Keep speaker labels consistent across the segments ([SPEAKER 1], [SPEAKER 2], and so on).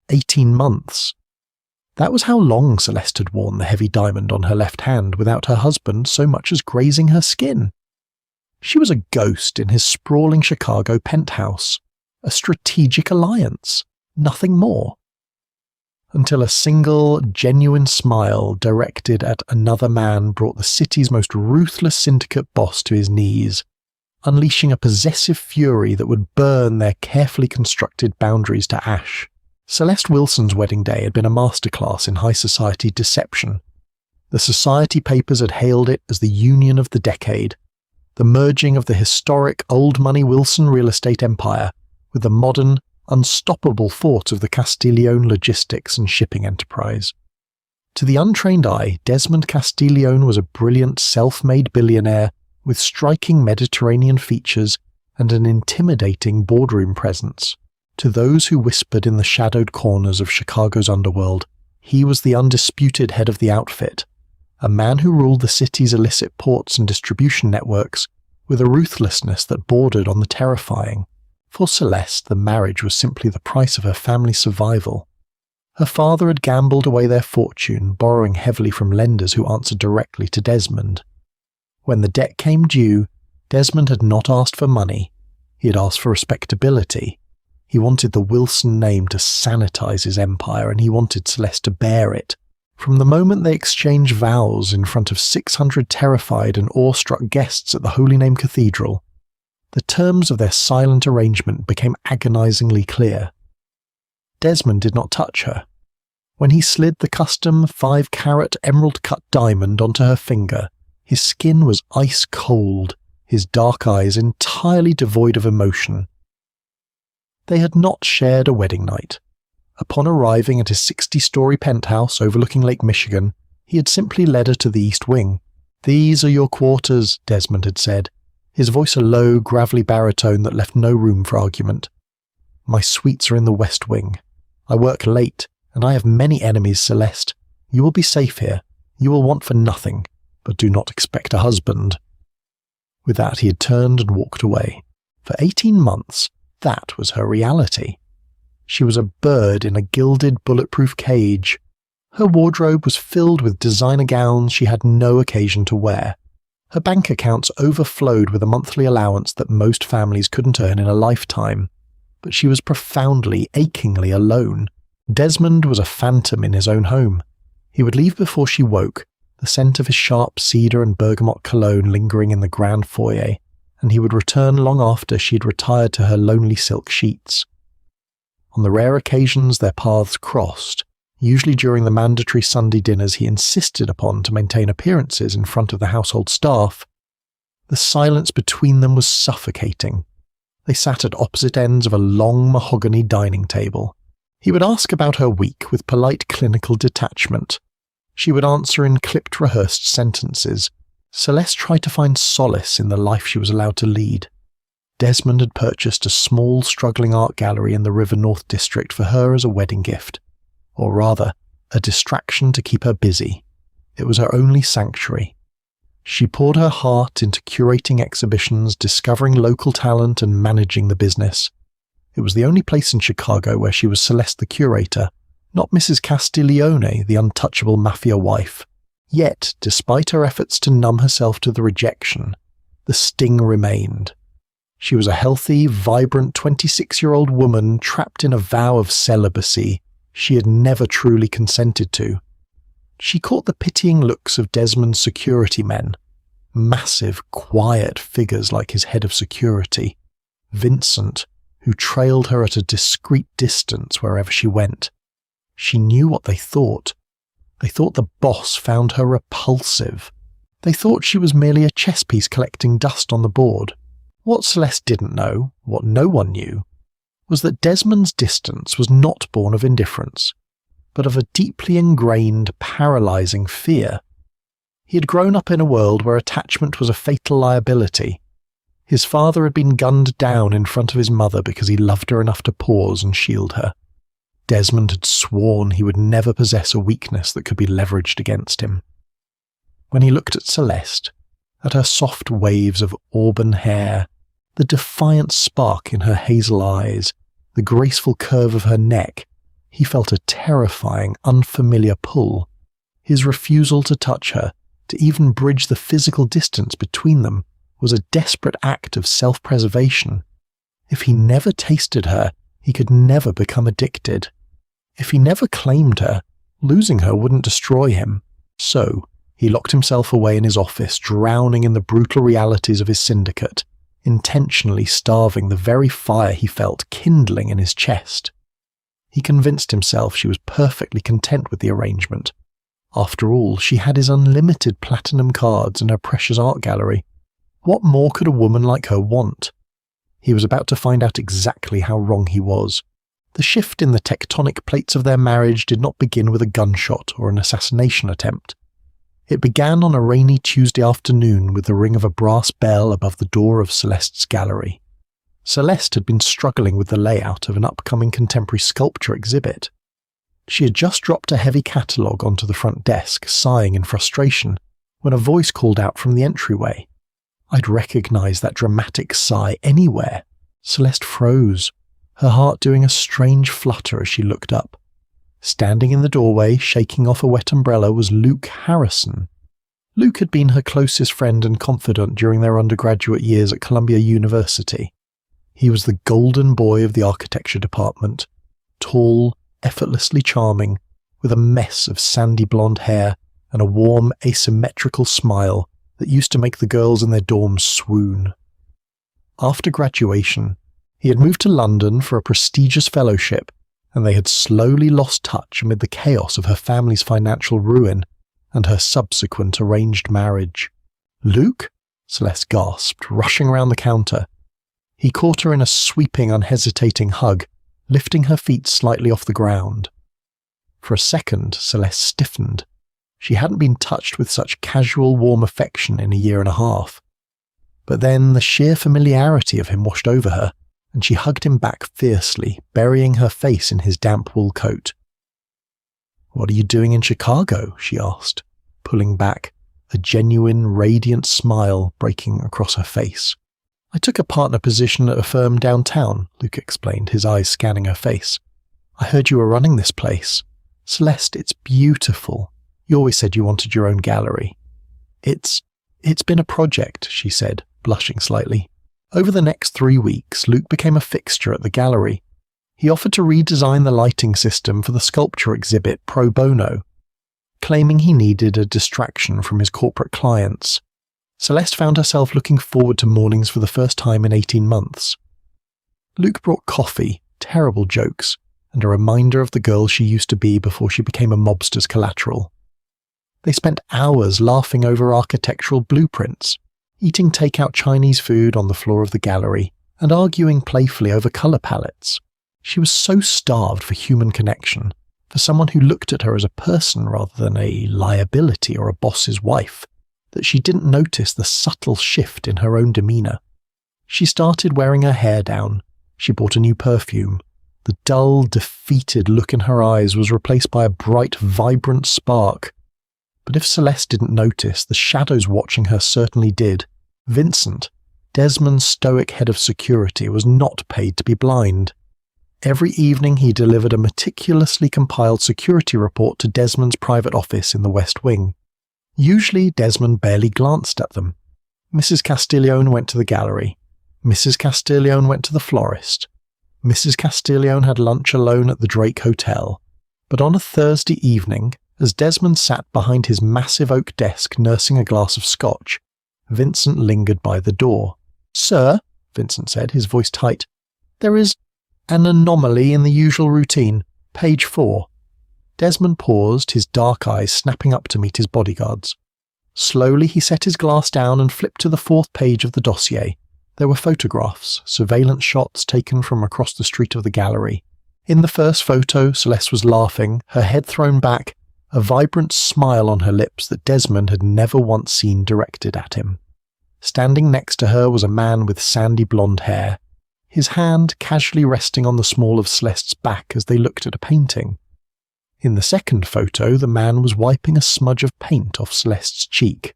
[SPEAKER 1] 18 months. That was how long Celeste had worn the heavy diamond on her left hand without her husband so much as grazing her skin. She was a ghost in his sprawling Chicago penthouse, a strategic alliance, nothing more. Until a single, genuine smile directed at another man brought the city's most ruthless syndicate boss to his knees, unleashing a possessive fury that would burn their carefully constructed boundaries to ash. Celeste Wilson's wedding day had been a masterclass in high society deception. The society papers had hailed it as the union of the decade, the merging of the historic old-money Wilson real estate empire with the modern, unstoppable fort of the Castiglione logistics and shipping enterprise. To the untrained eye, Desmond Castiglione was a brilliant self-made billionaire with striking Mediterranean features and an intimidating boardroom presence. To those who whispered in the shadowed corners of Chicago's underworld, he was the undisputed head of the outfit, a man who ruled the city's illicit ports and distribution networks with a ruthlessness that bordered on the terrifying. For Celeste, the marriage was simply the price of her family's survival. Her father had gambled away their fortune, borrowing heavily from lenders who answered directly to Desmond. When the debt came due, Desmond had not asked for money. He had asked for respectability. He wanted the Wilson name to sanitize his empire, and he wanted Celeste to bear it. From the moment they exchanged vows in front of 600 terrified and awestruck guests at the Holy Name Cathedral, the terms of their silent arrangement became agonizingly clear. Desmond did not touch her. When he slid the custom 5-carat emerald-cut diamond onto her finger, his skin was ice cold, his dark eyes entirely devoid of emotion. They had not shared a wedding night. Upon arriving at his 60-story penthouse overlooking Lake Michigan, he had simply led her to the East Wing. "These are your quarters," Desmond had said, his voice a low, gravelly baritone that left no room for argument. "My suites are in the West Wing. I work late, and I have many enemies, Celeste. You will be safe here. You will want for nothing, but do not expect a husband." With that, he had turned and walked away. For 18 months, that was her reality. She was a bird in a gilded, bulletproof cage. Her wardrobe was filled with designer gowns she had no occasion to wear. Her bank accounts overflowed with a monthly allowance that most families couldn't earn in a lifetime. But she was profoundly, achingly alone. Desmond was a phantom in his own home. He would leave before she woke, the scent of his sharp cedar and bergamot cologne lingering in the grand foyer, and he would return long after she had retired to her lonely silk sheets. On the rare occasions their paths crossed, usually during the mandatory Sunday dinners he insisted upon to maintain appearances in front of the household staff, the silence between them was suffocating. They sat at opposite ends of a long mahogany dining table. He would ask about her week with polite clinical detachment. She would answer in clipped, rehearsed sentences. Celeste tried to find solace in the life she was allowed to lead. Desmond had purchased a small, struggling art gallery in the River North district for her as a wedding gift. Or rather, a distraction to keep her busy. It was her only sanctuary. She poured her heart into curating exhibitions, discovering local talent and managing the business. It was the only place in Chicago where she was Celeste the curator, not Mrs. Castiglione, the untouchable Mafia wife. Yet, despite her efforts to numb herself to the rejection, the sting remained. She was a healthy, vibrant 26-year-old woman trapped in a vow of celibacy she had never truly consented to. She caught the pitying looks of Desmond's security men, massive, quiet figures like his head of security, Vincent, who trailed her at a discreet distance wherever she went. She knew what they thought. They thought the boss found her repulsive. They thought she was merely a chess piece collecting dust on the board. What Celeste didn't know, what no one knew, was that Desmond's distance was not born of indifference, but of a deeply ingrained, paralyzing fear. He had grown up in a world where attachment was a fatal liability. His father had been gunned down in front of his mother because he loved her enough to pause and shield her. Desmond had sworn he would never possess a weakness that could be leveraged against him. When he looked at Celeste, at her soft waves of auburn hair, the defiant spark in her hazel eyes, the graceful curve of her neck, He felt a terrifying, unfamiliar pull. His refusal to touch her, to even bridge the physical distance between them, was a desperate act of self-preservation. If he never tasted her, he could never become addicted. If he never claimed her, losing her wouldn't destroy him. So, he locked himself away in his office, drowning in the brutal realities of his syndicate, intentionally starving the very fire he felt kindling in his chest. He convinced himself she was perfectly content with the arrangement. After all, she had his unlimited platinum cards and her precious art gallery. What more could a woman like her want? He was about to find out exactly how wrong he was. The shift in the tectonic plates of their marriage did not begin with a gunshot or an assassination attempt. It began on a rainy Tuesday afternoon with the ring of a brass bell above the door of Celeste's gallery. Celeste had been struggling with the layout of an upcoming contemporary sculpture exhibit. She had just dropped a heavy catalogue onto the front desk, sighing in frustration, when a voice called out from the entryway. I'd recognise that dramatic sigh anywhere. Celeste froze, her heart doing a strange flutter as she looked up. Standing in the doorway, shaking off a wet umbrella, was Luke Harrison. Luke had been her closest friend and confidant during their undergraduate years at Columbia University. He was the golden boy of the architecture department, tall, effortlessly charming, with a mess of sandy blonde hair and a warm, asymmetrical smile that used to make the girls in their dorms swoon. After graduation, he had moved to London for a prestigious fellowship, and they had slowly lost touch amid the chaos of her family's financial ruin and her subsequent arranged marriage. "Luke?" Celeste gasped, rushing around the counter. He caught her in a sweeping, unhesitating hug, lifting her feet slightly off the ground. For a second, Celeste stiffened. She hadn't been touched with such casual, warm affection in a year and a half. But then the sheer familiarity of him washed over her, and she hugged him back fiercely, burying her face in his damp wool coat. "What are you doing in Chicago?" she asked, pulling back, a genuine, radiant smile breaking across her face. "I took a partner position at a firm downtown," Luke explained, his eyes scanning her face. "I heard you were running this place. Celeste, it's beautiful. You always said you wanted your own gallery." It's been a project," she said, blushing slightly. Over the next 3 weeks, Luke became a fixture at the gallery. He offered to redesign the lighting system for the sculpture exhibit pro bono, claiming he needed a distraction from his corporate clients. Celeste found herself looking forward to mornings for the first time in 18 months. Luke brought coffee, terrible jokes, and a reminder of the girl she used to be before she became a mobster's collateral. They spent hours laughing over architectural blueprints, eating take-out Chinese food on the floor of the gallery, and arguing playfully over colour palettes. She was so starved for human connection, for someone who looked at her as a person rather than a liability or a boss's wife, that she didn't notice the subtle shift in her own demeanour. She started wearing her hair down. She bought a new perfume. The dull, defeated look in her eyes was replaced by a bright, vibrant spark. But if Celeste didn't notice, the shadows watching her certainly did. Vincent, Desmond's stoic head of security, was not paid to be blind. Every evening he delivered a meticulously compiled security report to Desmond's private office in the West Wing. Usually Desmond barely glanced at them. Mrs. Castiglione went to the gallery. Mrs. Castiglione went to the florist. Mrs. Castiglione had lunch alone at the Drake Hotel. But on a Thursday evening, as Desmond sat behind his massive oak desk nursing a glass of scotch, Vincent lingered by the door. "Sir," Vincent said, his voice tight, "there is an anomaly in the usual routine. Page 4. Desmond paused, his dark eyes snapping up to meet his bodyguards. Slowly he set his glass down and flipped to the 4th page of the dossier. There were photographs, surveillance shots taken from across the street of the gallery. In the first photo, Celeste was laughing, her head thrown back, a vibrant smile on her lips that Desmond had never once seen directed at him. Standing next to her was a man with sandy blonde hair, his hand casually resting on the small of Celeste's back as they looked at a painting. In the second photo, the man was wiping a smudge of paint off Celeste's cheek.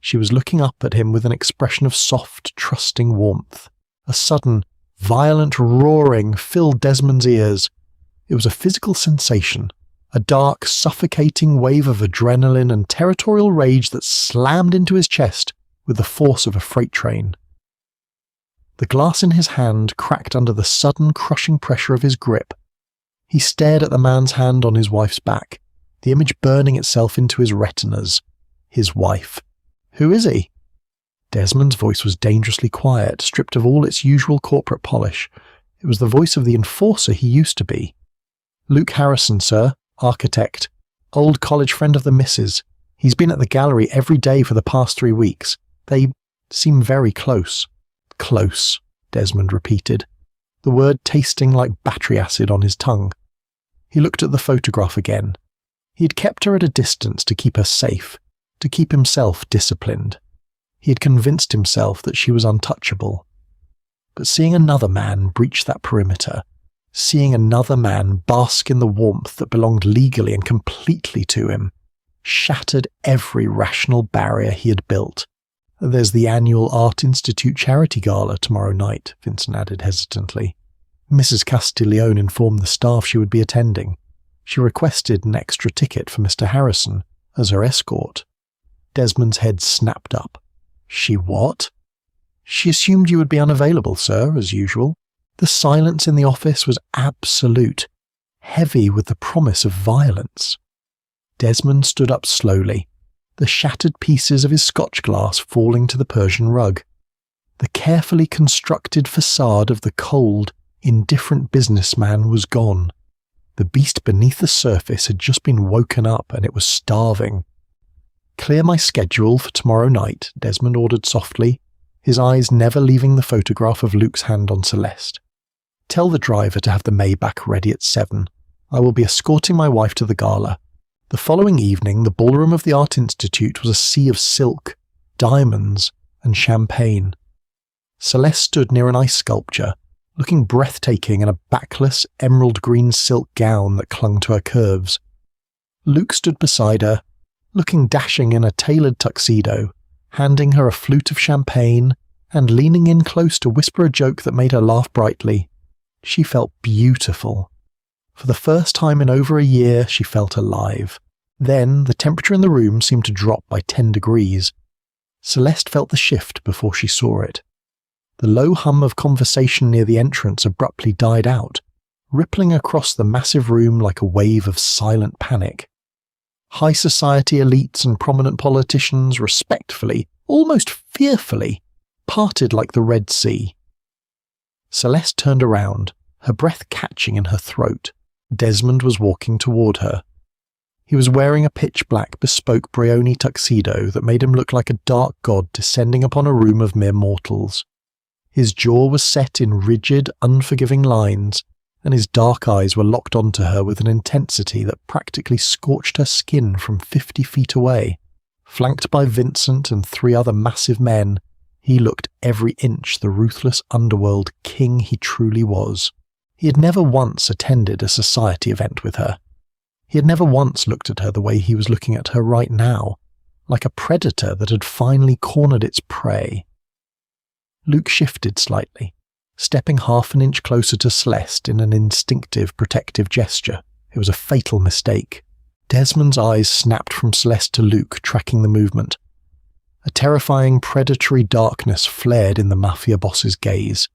[SPEAKER 1] She was looking up at him with an expression of soft, trusting warmth. A sudden, violent roaring filled Desmond's ears. It was a physical sensation, a dark, suffocating wave of adrenaline and territorial rage that slammed into his chest with the force of a freight train. The glass in his hand cracked under the sudden crushing pressure of his grip. He stared at the man's hand on his wife's back, the image burning itself into his retinas. His wife. Who is he? Desmond's voice was dangerously quiet, stripped of all its usual corporate polish. It was the voice of the enforcer he used to be. Luke Harrison, sir, architect. Old college friend of the missus. He's been at the gallery every day for the past 3 weeks. They seem very close. Close, Desmond repeated, the word tasting like battery acid on his tongue. He looked at the photograph again. He had kept her at a distance to keep her safe, to keep himself disciplined. He had convinced himself that she was untouchable. But seeing another man breach that perimeter, seeing another man bask in the warmth that belonged legally and completely to him, shattered every rational barrier he had built. There's the annual Art Institute charity gala tomorrow night, Vincent added hesitantly. Mrs. Castiglione informed the staff she would be attending. She requested an extra ticket for Mr. Harrison as her escort. Desmond's head snapped up. She what? She assumed you would be unavailable, sir, as usual. The silence in the office was absolute, heavy with the promise of violence. Desmond stood up slowly, the shattered pieces of his scotch glass falling to the Persian rug. The carefully constructed facade of the cold, indifferent businessman was gone. The beast beneath the surface had just been woken up and it was starving. Clear my schedule for tomorrow night, Desmond ordered softly, his eyes never leaving the photograph of Luke's hand on Celeste. Tell the driver to have the Maybach ready at 7. I will be escorting my wife to the gala. The following evening, the ballroom of the Art Institute was a sea of silk, diamonds, and champagne. Celeste stood near an ice sculpture, looking breathtaking in a backless, emerald-green silk gown that clung to her curves. Luke stood beside her, looking dashing in a tailored tuxedo, handing her a flute of champagne and leaning in close to whisper a joke that made her laugh brightly. She felt beautiful. For the first time in over a year, she felt alive. Then, the temperature in the room seemed to drop by 10 degrees. Celeste felt the shift before she saw it. The low hum of conversation near the entrance abruptly died out, rippling across the massive room like a wave of silent panic. High society elites and prominent politicians respectfully, almost fearfully, parted like the Red Sea. Celeste turned around, her breath catching in her throat. Desmond was walking toward her. He was wearing a pitch-black bespoke Brioni tuxedo that made him look like a dark god descending upon a room of mere mortals. His jaw was set in rigid, unforgiving lines, and his dark eyes were locked onto her with an intensity that practically scorched her skin from 50 feet away. Flanked by Vincent and 3 other massive men, he looked every inch the ruthless underworld king he truly was. He had never once attended a society event with her. He had never once looked at her the way he was looking at her right now, like a predator that had finally cornered its prey. Luke shifted slightly, stepping half an inch closer to Celeste in an instinctive, protective gesture. It was a fatal mistake. Desmond's eyes snapped from Celeste to Luke, tracking the movement. A terrifying, predatory darkness flared in the Mafia boss's gaze.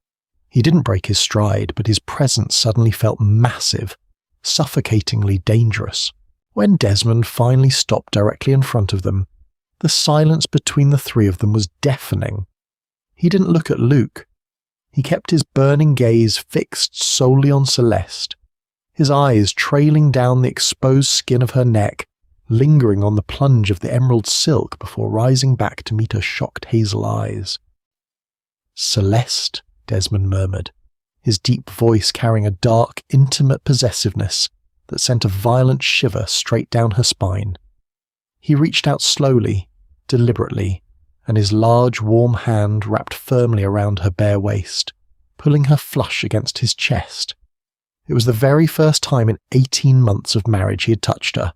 [SPEAKER 1] He didn't break his stride, but his presence suddenly felt massive, suffocatingly dangerous. When Desmond finally stopped directly in front of them, the silence between the 3 of them was deafening. He didn't look at Luke. He kept his burning gaze fixed solely on Celeste, his eyes trailing down the exposed skin of her neck, lingering on the plunge of the emerald silk before rising back to meet her shocked hazel eyes. "Celeste," Desmond murmured, his deep voice carrying a dark, intimate possessiveness that sent a violent shiver straight down her spine. He reached out slowly, deliberately, and his large, warm hand wrapped firmly around her bare waist, pulling her flush against his chest. It was the very first time in 18 months of marriage he had touched her.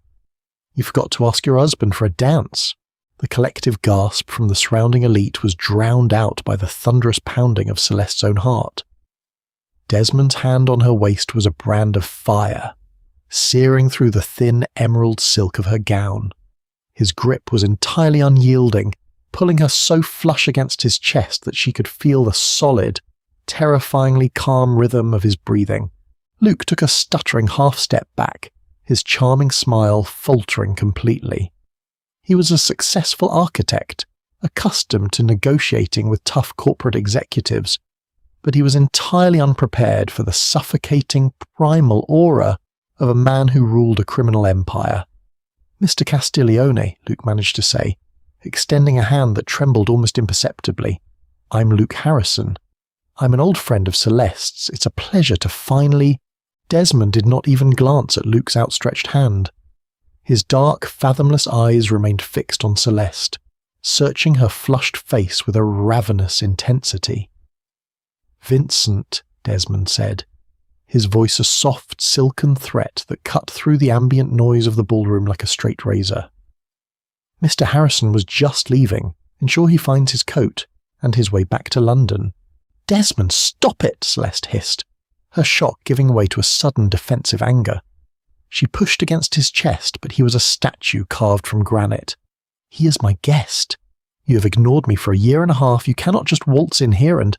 [SPEAKER 1] "You forgot to ask your husband for a dance." The collective gasp from the surrounding elite was drowned out by the thunderous pounding of Celeste's own heart. Desmond's hand on her waist was a brand of fire, searing through the thin emerald silk of her gown. His grip was entirely unyielding, pulling her so flush against his chest that she could feel the solid, terrifyingly calm rhythm of his breathing. Luke took a stuttering half-step back, his charming smile faltering completely. He was a successful architect, accustomed to negotiating with tough corporate executives, but he was entirely unprepared for the suffocating, primal aura of a man who ruled a criminal empire. "Mr. Castiglione," Luke managed to say, extending a hand that trembled almost imperceptibly. "I'm Luke Harrison. I'm an old friend of Celeste's. It's a pleasure to finally—" Desmond did not even glance at Luke's outstretched hand. His dark, fathomless eyes remained fixed on Celeste, searching her flushed face with a ravenous intensity. "Vincent," Desmond said, his voice a soft, silken threat that cut through the ambient noise of the ballroom like a straight razor. "Mr. Harrison was just leaving. Ensure he finds his coat, and his way back to London." "Desmond, stop it!" Celeste hissed, her shock giving way to a sudden defensive anger. She pushed against his chest, but he was a statue carved from granite. "He is my guest. You have ignored me for a year and a half. You cannot just waltz in here and—"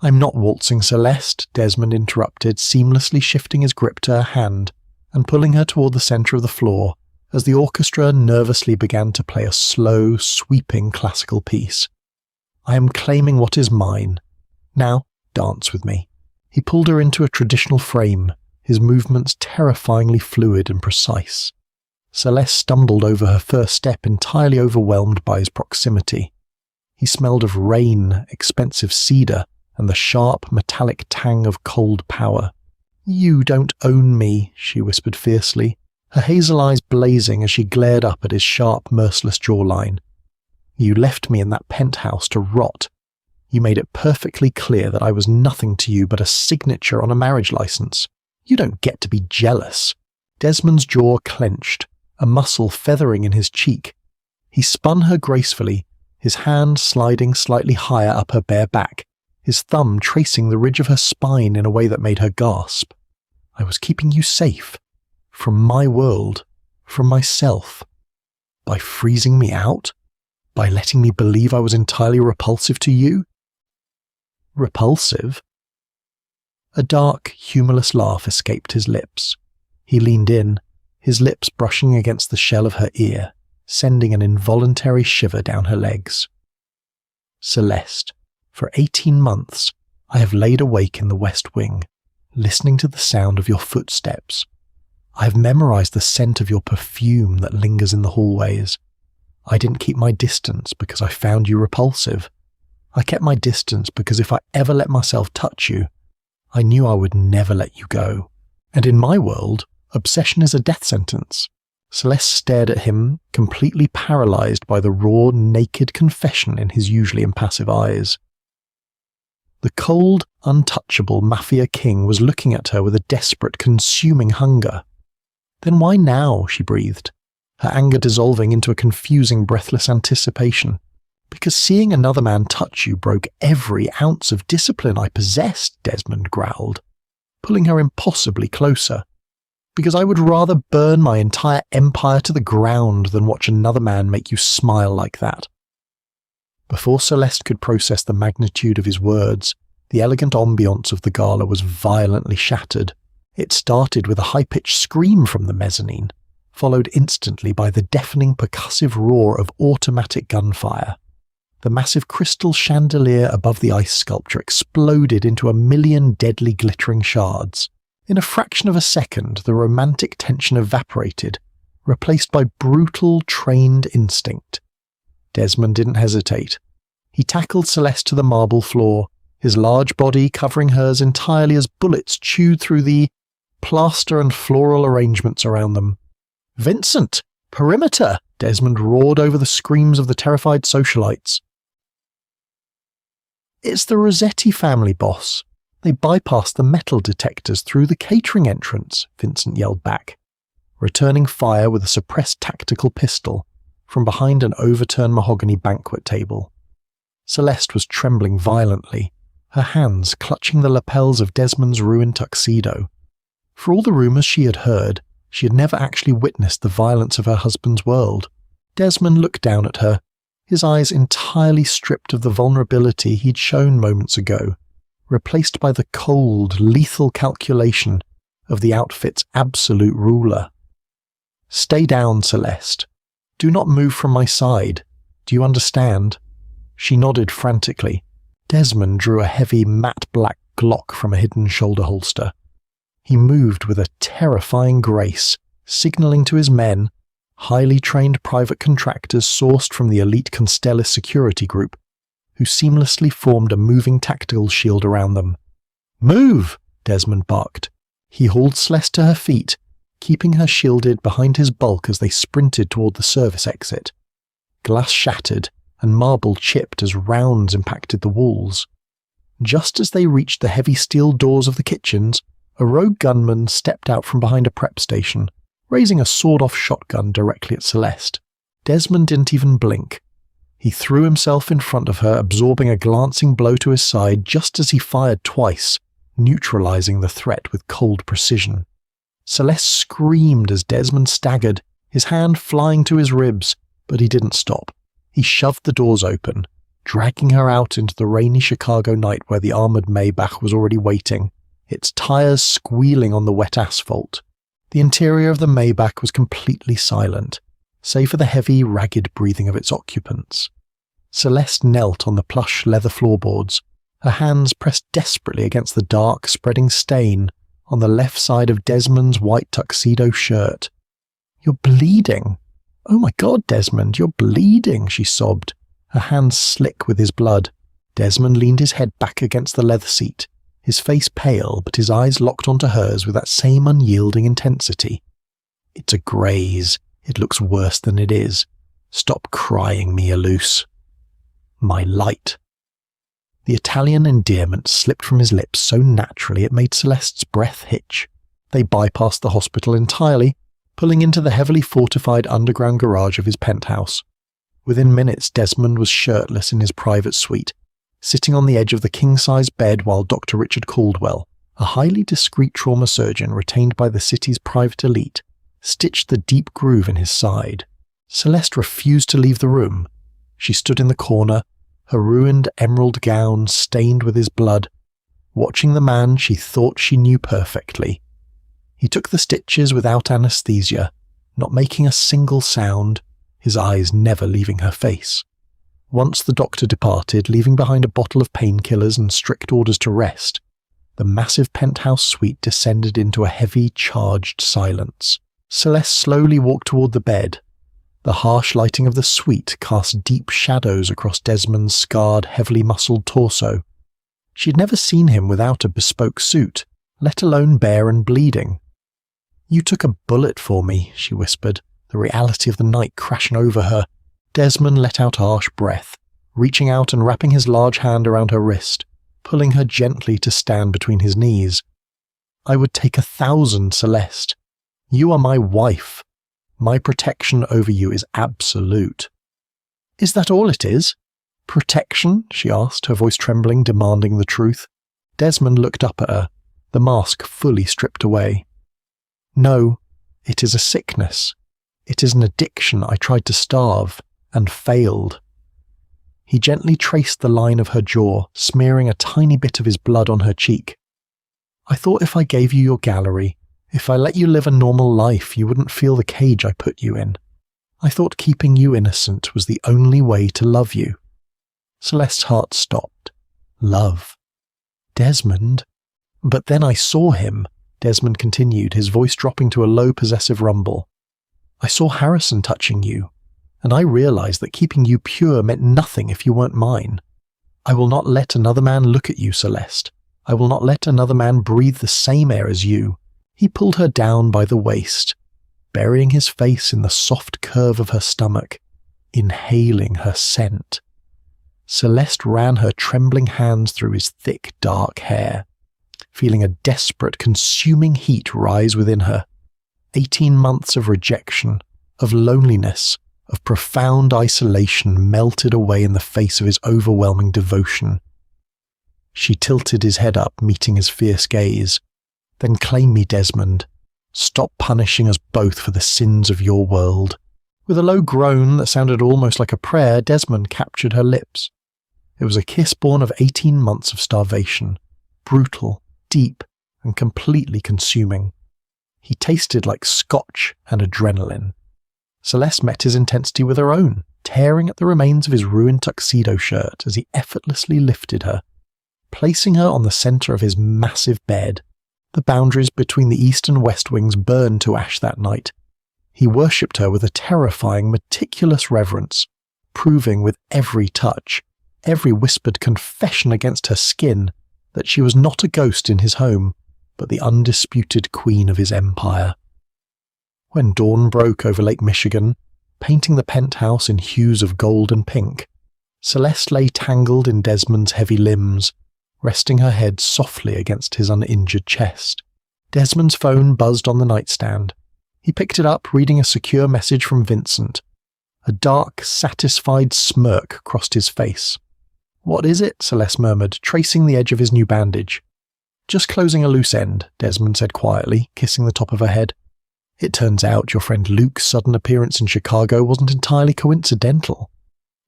[SPEAKER 1] "I'm not waltzing, Celeste," Desmond interrupted, seamlessly shifting his grip to her hand and pulling her toward the center of the floor as the orchestra nervously began to play a slow, sweeping classical piece. "I am claiming what is mine. Now, dance with me." He pulled her into a traditional frame, his movements terrifyingly fluid and precise. Celeste stumbled over her first step, entirely overwhelmed by his proximity. He smelled of rain, expensive cedar, and the sharp, metallic tang of cold power. "You don't own me," she whispered fiercely, her hazel eyes blazing as she glared up at his sharp, merciless jawline. "You left me in that penthouse to rot. You made it perfectly clear that I was nothing to you but a signature on a marriage license. You don't get to be jealous." Desmond's jaw clenched, a muscle feathering in his cheek. He spun her gracefully, his hand sliding slightly higher up her bare back, his thumb tracing the ridge of her spine in a way that made her gasp. "I was keeping you safe. From my world. From myself. By freezing me out? By letting me believe I was entirely repulsive to you?" "Repulsive?" A dark, humorless laugh escaped his lips. He leaned in, his lips brushing against the shell of her ear, sending an involuntary shiver down her legs. "Celeste, for 18 months, I have laid awake in the West Wing, listening to the sound of your footsteps. I have memorized the scent of your perfume that lingers in the hallways. I didn't keep my distance because I found you repulsive. I kept my distance because if I ever let myself touch you, I knew I would never let you go. And in my world, obsession is a death sentence." Celeste stared at him, completely paralyzed by the raw, naked confession in his usually impassive eyes. The cold, untouchable Mafia king was looking at her with a desperate, consuming hunger. "Then why now?" she breathed, her anger dissolving into a confusing, breathless anticipation. "Because seeing another man touch you broke every ounce of discipline I possessed," Desmond growled, pulling her impossibly closer. "Because I would rather burn my entire empire to the ground than watch another man make you smile like that." Before Celeste could process the magnitude of his words, the elegant ambiance of the gala was violently shattered. It started with a high-pitched scream from the mezzanine, followed instantly by the deafening percussive roar of automatic gunfire. The massive crystal chandelier above the ice sculpture exploded into a million deadly glittering shards. In a fraction of a second, the romantic tension evaporated, replaced by brutal, trained instinct. Desmond didn't hesitate. He tackled Celeste to the marble floor, his large body covering hers entirely as bullets chewed through the plaster and floral arrangements around them. "Vincent! Perimeter!" Desmond roared over the screams of the terrified socialites. "It's the Rossetti family, boss. They bypassed the metal detectors through the catering entrance," Vincent yelled back, returning fire with a suppressed tactical pistol from behind an overturned mahogany banquet table. Celeste was trembling violently, her hands clutching the lapels of Desmond's ruined tuxedo. For all the rumours she had heard, she had never actually witnessed the violence of her husband's world. Desmond looked down at her, his eyes entirely stripped of the vulnerability he'd shown moments ago, replaced by the cold, lethal calculation of the outfit's absolute ruler. "Stay down, Celeste. Do not move from my side. Do you understand?" She nodded frantically. Desmond drew a heavy, matte black Glock from a hidden shoulder holster. He moved with a terrifying grace, signalling to his men, highly trained private contractors sourced from the elite Constellis security group, who seamlessly formed a moving tactical shield around them. "Move!" Desmond barked. He hauled Celeste to her feet, keeping her shielded behind his bulk as they sprinted toward the service exit. Glass shattered and marble chipped as rounds impacted the walls. Just as they reached the heavy steel doors of the kitchens, a rogue gunman stepped out from behind a prep station, raising a sawed-off shotgun directly at Celeste. Desmond didn't even blink. He threw himself in front of her, absorbing a glancing blow to his side just as he fired twice, neutralizing the threat with cold precision. Celeste screamed as Desmond staggered, his hand flying to his ribs, but he didn't stop. He shoved the doors open, dragging her out into the rainy Chicago night where the armored Maybach was already waiting, its tires squealing on the wet asphalt. The interior of the Maybach was completely silent, save for the heavy, ragged breathing of its occupants. Celeste knelt on the plush leather floorboards, her hands pressed desperately against the dark, spreading stain on the left side of Desmond's white tuxedo shirt. "You're bleeding. Oh my God, Desmond, you're bleeding," she sobbed, her hands slick with his blood. Desmond leaned his head back against the leather seat, his face pale, but his eyes locked onto hers with that same unyielding intensity. "It's a graze. It looks worse than it is. Stop crying, Mia Luce." "My light." The Italian endearment slipped from his lips so naturally it made Celeste's breath hitch. They bypassed the hospital entirely, pulling into the heavily fortified underground garage of his penthouse. Within minutes, Desmond was shirtless in his private suite, sitting on the edge of the king-size bed while Dr. Richard Caldwell, a highly discreet trauma surgeon retained by the city's private elite, stitched the deep groove in his side. Celeste refused to leave the room. She stood in the corner, her ruined emerald gown stained with his blood, watching the man she thought she knew perfectly. He took the stitches without anesthesia, not making a single sound, his eyes never leaving her face. Once the doctor departed, leaving behind a bottle of painkillers and strict orders to rest, the massive penthouse suite descended into a heavy, charged silence. Celeste slowly walked toward the bed. The harsh lighting of the suite cast deep shadows across Desmond's scarred, heavily muscled torso. She had never seen him without a bespoke suit, let alone bare and bleeding. "You took a bullet for me," she whispered, the reality of the night crashing over her. Desmond let out a harsh breath, reaching out and wrapping his large hand around her wrist, pulling her gently to stand between his knees. "I would take 1,000, Celeste. You are my wife. My protection over you is absolute." "Is that all it is? Protection?" she asked, her voice trembling, demanding the truth. Desmond looked up at her, the mask fully stripped away. "No, it is a sickness. It is an addiction I tried to starve, and failed." He gently traced the line of her jaw, smearing a tiny bit of his blood on her cheek. "I thought if I gave you your gallery, if I let you live a normal life, you wouldn't feel the cage I put you in. I thought keeping you innocent was the only way to love you." Celeste's heart stopped. Love. Desmond. "But then I saw him," Desmond continued, his voice dropping to a low, possessive rumble. "I saw Harrison touching you, and I realized that keeping you pure meant nothing if you weren't mine. I will not let another man look at you, Celeste. I will not let another man breathe the same air as you." He pulled her down by the waist, burying his face in the soft curve of her stomach, inhaling her scent. Celeste ran her trembling hands through his thick, dark hair, feeling a desperate, consuming heat rise within her. 18 months of rejection, of loneliness, of profound isolation melted away in the face of his overwhelming devotion. She tilted his head up, meeting his fierce gaze. Then claim me, Desmond. Stop punishing us both for the sins of your world. With a low groan that sounded almost like a prayer, Desmond captured her lips. It was a kiss born of 18 months of starvation, brutal, deep, and completely consuming. He tasted like scotch and adrenaline. Celeste met his intensity with her own, tearing at the remains of his ruined tuxedo shirt as he effortlessly lifted her, placing her on the center of his massive bed. The boundaries between the east and west wings burned to ash that night. He worshipped her with a terrifying, meticulous reverence, proving with every touch, every whispered confession against her skin, that she was not a ghost in his home, but the undisputed queen of his empire. When dawn broke over Lake Michigan, painting the penthouse in hues of gold and pink, Celeste lay tangled in Desmond's heavy limbs, resting her head softly against his uninjured chest. Desmond's phone buzzed on the nightstand. He picked it up, reading a secure message from Vincent. A dark, satisfied smirk crossed his face. "What is it?" Celeste murmured, tracing the edge of his new bandage. "Just closing a loose end," Desmond said quietly, kissing the top of her head. "It turns out your friend Luke's sudden appearance in Chicago wasn't entirely coincidental."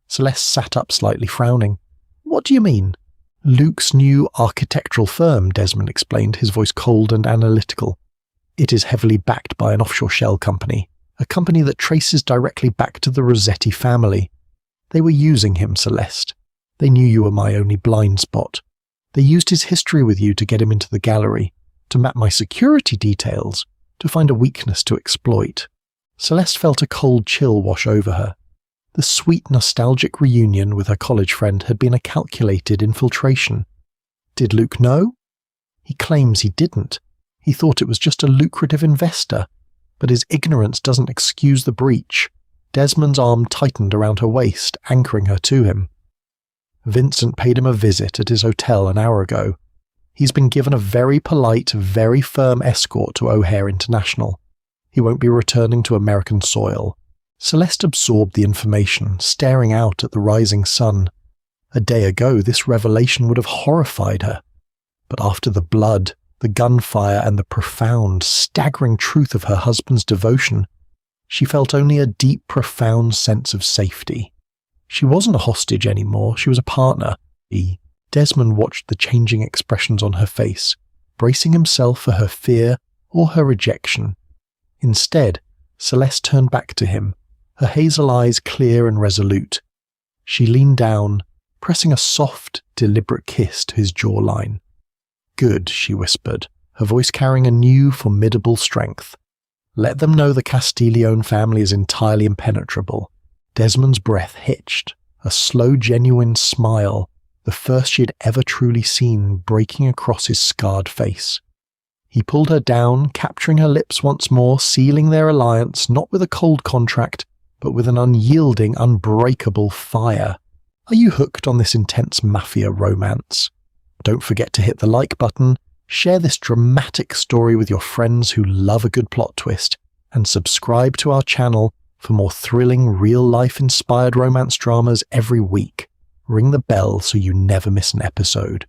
[SPEAKER 1] Celeste sat up slightly, frowning. "What do you mean?" "Luke's new architectural firm," Desmond explained, his voice cold and analytical. "It is heavily backed by an offshore shell company, a company that traces directly back to the Rossetti family. They were using him, Celeste. They knew you were my only blind spot. They used his history with you to get him into the gallery, to map my security details, to find a weakness to exploit." Celeste felt a cold chill wash over her. The sweet, nostalgic reunion with her college friend had been a calculated infiltration. Did Luke know? He claims he didn't. He thought it was just a lucrative investor, but his ignorance doesn't excuse the breach. Desmond's arm tightened around her waist, anchoring her to him. Vincent paid him a visit at his hotel an hour ago. He's been given a very polite, very firm escort to O'Hare International. He won't be returning to American soil. Celeste absorbed the information, staring out at the rising sun. A day ago, this revelation would have horrified her. But after the blood, the gunfire, and the profound, staggering truth of her husband's devotion, she felt only a deep, profound sense of safety. She wasn't a hostage anymore, she was a partner. Desmond watched the changing expressions on her face, bracing himself for her fear or her rejection. Instead, Celeste turned back to him, her hazel eyes clear and resolute. She leaned down, pressing a soft, deliberate kiss to his jawline. "Good," she whispered, her voice carrying a new, formidable strength. "Let them know the Castiglione family is entirely impenetrable." Desmond's breath hitched, a slow, genuine smile, the first she had ever truly seen, breaking across his scarred face. He pulled her down, capturing her lips once more, sealing their alliance not with a cold contract, but with an unyielding, unbreakable fire. Are you hooked on this intense Mafia romance? Don't forget to hit the like button, share this dramatic story with your friends who love a good plot twist, and subscribe to our channel for more thrilling, real-life inspired romance dramas every week. Ring the bell so you never miss an episode.